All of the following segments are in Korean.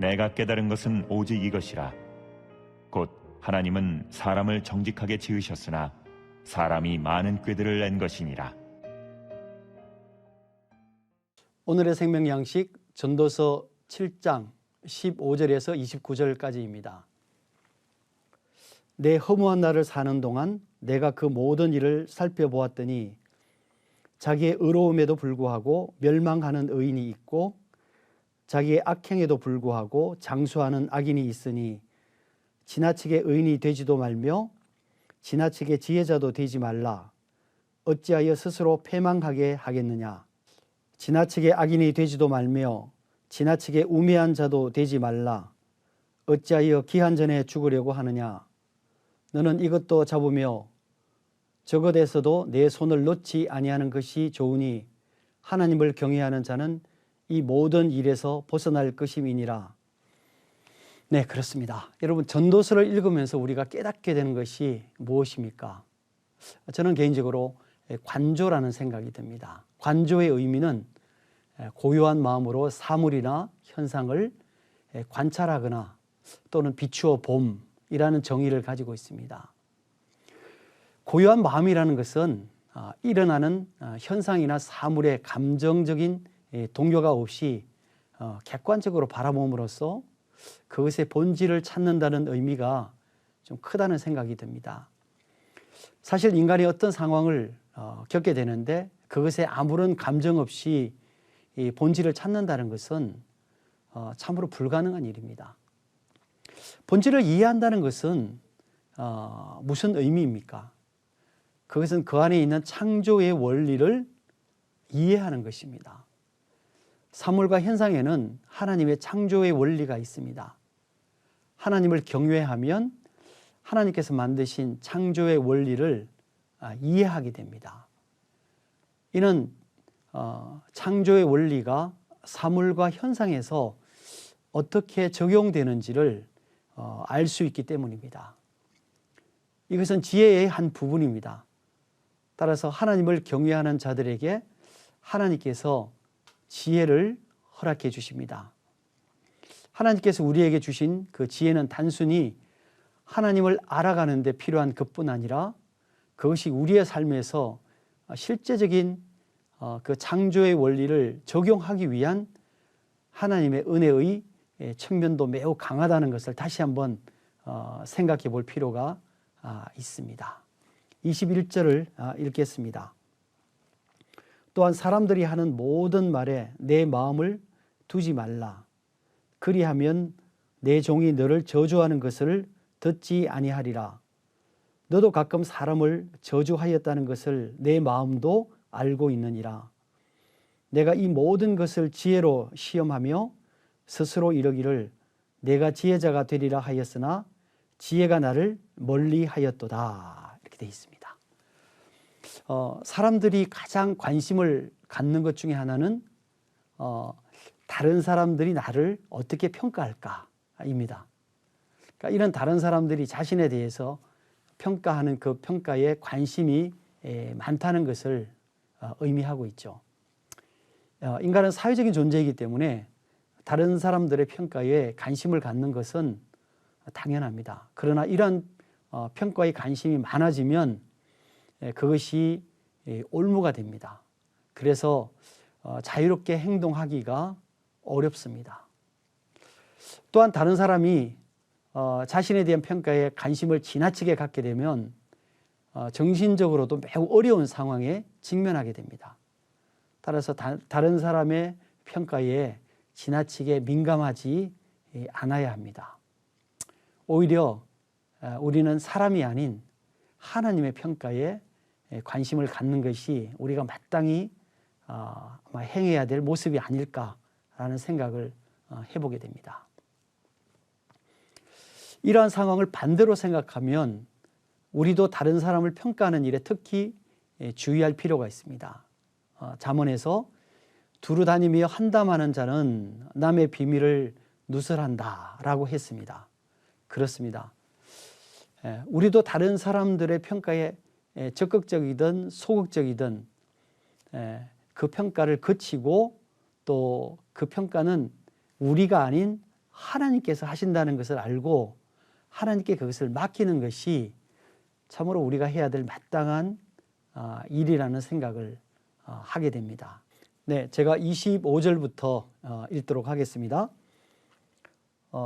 내가 깨달은 것은 오직 이것이라. 곧 하나님은 사람을 정직하게 지으셨으나 사람이 많은 꾀들을 낸 것이니라. 오늘의 생명 양식 전도서 7장 15절에서 29절까지입니다. 내 허무한 날을 사는 동안 내가 그 모든 일을 살펴보았더니 자기의 의로움에도 불구하고 멸망하는 의인이 있고 자기의 악행에도 불구하고 장수하는 악인이 있으니 지나치게 의인이 되지도 말며 지나치게 지혜자도 되지 말라. 어찌하여 스스로 패망하게 하겠느냐. 지나치게 악인이 되지도 말며 지나치게 우매한 자도 되지 말라. 어찌하여 기한 전에 죽으려고 하느냐. 너는 이것도 잡으며 저것에서도 내 손을 놓지 아니하는 것이 좋으니 하나님을 경외하는 자는 이 모든 일에서 벗어날 것임이니라. 네, 그렇습니다. 여러분, 전도서를 읽으면서 우리가 깨닫게 되는 것이 무엇입니까? 저는 개인적으로 관조라는 생각이 듭니다. 관조의 의미는 고요한 마음으로 사물이나 현상을 관찰하거나 또는 비추어 봄이라는 정의를 가지고 있습니다. 고요한 마음이라는 것은 일어나는 현상이나 사물의 감정적인 동요가 없이 객관적으로 바라봄으로써 그것의 본질을 찾는다는 의미가 좀 크다는 생각이 듭니다. 사실 인간이 어떤 상황을 겪게 되는데 그것에 아무런 감정 없이 이 본질을 찾는다는 것은 참으로 불가능한 일입니다. 본질을 이해한다는 것은 무슨 의미입니까? 그것은 그 안에 있는 창조의 원리를 이해하는 것입니다. 사물과 현상에는 하나님의 창조의 원리가 있습니다. 하나님을 경외하면 하나님께서 만드신 창조의 원리를 이해하게 됩니다. 이는 창조의 원리가 사물과 현상에서 어떻게 적용되는지를 알 수 있기 때문입니다. 이것은 지혜의 한 부분입니다. 따라서 하나님을 경외하는 자들에게 하나님께서 지혜를 허락해 주십니다. 하나님께서 우리에게 주신 그 지혜는 단순히 하나님을 알아가는 데 필요한 것뿐 아니라 그것이 우리의 삶에서 실제적인 그 창조의 원리를 적용하기 위한 하나님의 은혜의 측면도 매우 강하다는 것을 다시 한번 생각해 볼 필요가 있습니다. 21절을 읽겠습니다. 또한 사람들이 하는 모든 말에 내 마음을 두지 말라. 그리하면 내 종이 너를 저주하는 것을 듣지 아니하리라. 너도 가끔 사람을 저주하였다는 것을 내 마음도 알고 있느니라. 내가 이 모든 것을 지혜로 시험하며 스스로 이르기를 내가 지혜자가 되리라 하였으나 지혜가 나를 멀리 하였도다. 이렇게 되어 있습니다. 사람들이 가장 관심을 갖는 것 중에 하나는 다른 사람들이 나를 어떻게 평가할까입니다. 그러니까 이런 다른 사람들이 자신에 대해서 평가하는 그 평가에 관심이 많다는 것을 의미하고 있죠. 인간은 사회적인 존재이기 때문에 다른 사람들의 평가에 관심을 갖는 것은 당연합니다. 그러나 이러한 평가에 관심이 많아지면 그것이 올무가 됩니다. 그래서 자유롭게 행동하기가 어렵습니다. 또한 다른 사람이 자신에 대한 평가에 관심을 지나치게 갖게 되면 정신적으로도 매우 어려운 상황에 직면하게 됩니다. 따라서 다른 사람의 평가에 지나치게 민감하지 않아야 합니다. 오히려 우리는 사람이 아닌 하나님의 평가에 관심을 갖는 것이 우리가 마땅히 행해야 될 모습이 아닐까라는 생각을 해보게 됩니다. 이러한 상황을 반대로 생각하면 우리도 다른 사람을 평가하는 일에 특히 주의할 필요가 있습니다. 잠언에서 두루 다니며 한담하는 자는 남의 비밀을 누설한다 라고 했습니다. 그렇습니다. 우리도 다른 사람들의 평가에 적극적이든 소극적이든 그 평가를 거치고 또 그 평가는 우리가 아닌 하나님께서 하신다는 것을 알고 하나님께 그것을 맡기는 것이 참으로 우리가 해야 될 마땅한 일이라는 생각을 하게 됩니다. 네, 제가 25절부터 읽도록 하겠습니다.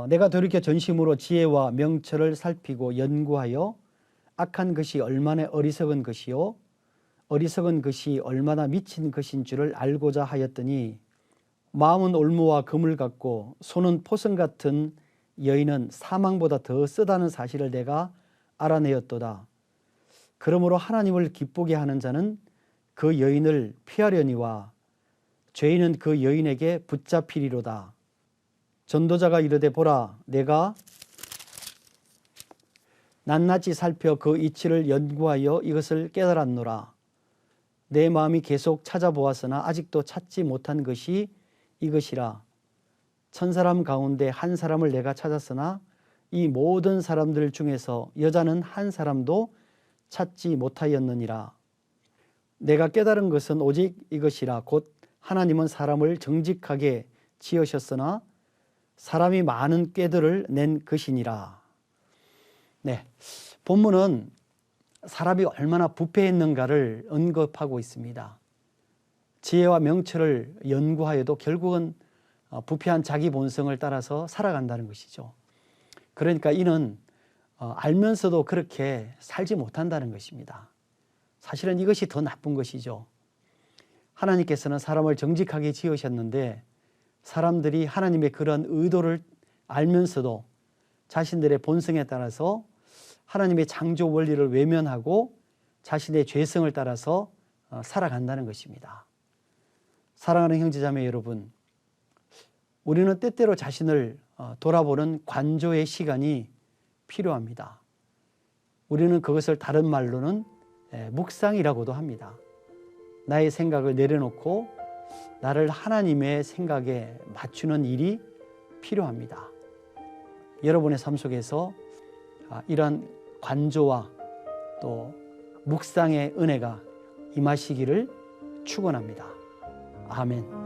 내가 돌이켜 전심으로 지혜와 명철을 살피고 연구하여 악한 것이 얼마나 어리석은 것이요 어리석은 것이 얼마나 미친 것인 줄을 알고자 하였더니 마음은 올무와 금을 같고 손은 포성 같은 여인은 사망보다 더 쓰다는 사실을 내가 알아내었도다. 그러므로 하나님을 기쁘게 하는 자는 그 여인을 피하려니와 죄인은 그 여인에게 붙잡히리로다. 전도자가 이르되 보라 내가 낱낱이 살펴 그 이치를 연구하여 이것을 깨달았노라. 내 마음이 계속 찾아보았으나 아직도 찾지 못한 것이 이것이라. 천사람 가운데 한 사람을 내가 찾았으나 이 모든 사람들 중에서 여자는 한 사람도 찾지 못하였느니라. 내가 깨달은 것은 오직 이것이라. 곧 하나님은 사람을 정직하게 지으셨으나 사람이 많은 꾀들을 낸 것이니라. 네, 본문은 사람이 얼마나 부패했는가를 언급하고 있습니다. 지혜와 명철을 연구하여도 결국은 부패한 자기 본성을 따라서 살아간다는 것이죠. 그러니까 이는 알면서도 그렇게 살지 못한다는 것입니다. 사실은 이것이 더 나쁜 것이죠. 하나님께서는 사람을 정직하게 지으셨는데 사람들이 하나님의 그런 의도를 알면서도 자신들의 본성에 따라서 하나님의 창조 원리를 외면하고 자신의 죄성을 따라서 살아간다는 것입니다. 사랑하는 형제자매 여러분, 우리는 때때로 자신을 돌아보는 관조의 시간이 필요합니다. 우리는 그것을 다른 말로는 묵상이라고도 합니다. 나의 생각을 내려놓고 나를 하나님의 생각에 맞추는 일이 필요합니다. 여러분의 삶 속에서 이러한 관조와 또 묵상의 은혜가 임하시기를 축원합니다. 아멘.